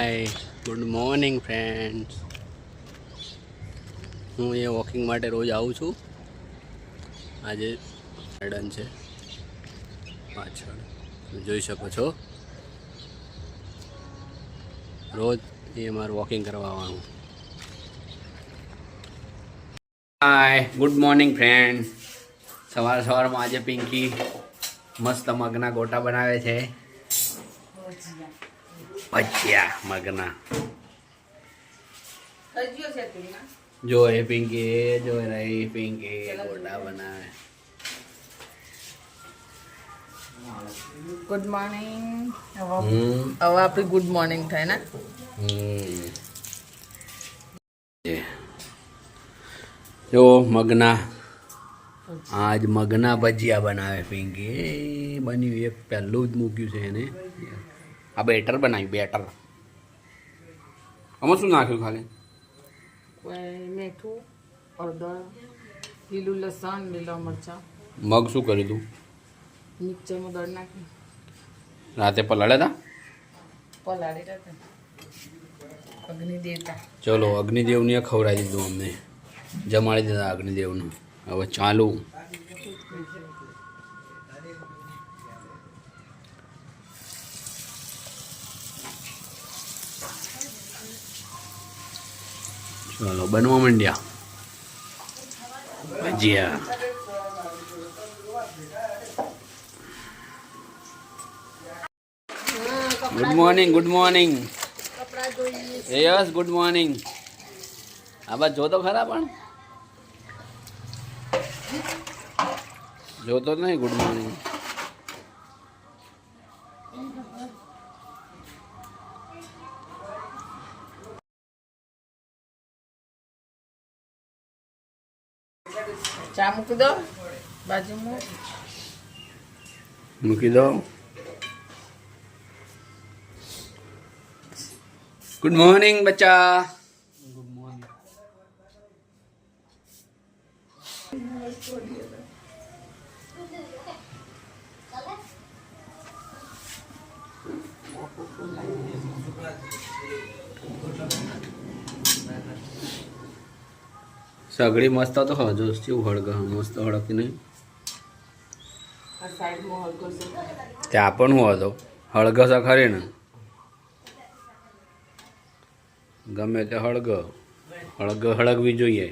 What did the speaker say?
હાય good morning friends. હું અહીંયા walking માટે રોજ આવું છું. આજે ગાર્ડન છે પાછળ, જોઈ શકો છો. રોજ એ મારું વોકિંગ કરવા આવવાનું. Hi good morning friend. સવારમાં આજે પિંકી મસ્ત મગના ગોટા બનાવે છે. ભજીયા મગના જો એ પિંકી જો રહી પિંકી ગોટા બનાવે. Good morning. હવે આપણી ગુડ મોર્નિંગ થાય ને. જો મગના આજ મગના ભજીયા બનાવે પિંકી. બન્યું એક પહેલું જ મૂક્યું છે એને. આ બેટર બનાવ્યું બેટર. આમાં શું નાખ્યું ખાલી? મીઠું, હળદર, લીલું લસણ, લીલા મરચાં. મગ શું કર્યું તું? મિક્સરમાં દળ નાખી રાતે પલાળ્યા હતા. પલાળી રાખે અગ્નિ દેવતા. ચલો અગ્નિદેવને ખવડાવી દીધું અમને, જમાડી દીધા અગ્નિદેવનું. હવે ચાલુ. ચલો બનવા માંડ્યા ભજીયા. Good morning good morning. Yes good morning. આ બાદ જો તો ખરા પણ જોતો નહીં. Good morning. ચા મૂકી દો બાજુમાં. મૂકી દો. ગુડ મોર્નિંગ બચ્ચા. Good morning. સગડી મસ્ત તો હજુ કેવું હળગ મસ્ત હળગતી નહીં. ત્યાં પણ હું હતો હળગસ ખરી ને. ગમે તે હળગવી જોઈએ.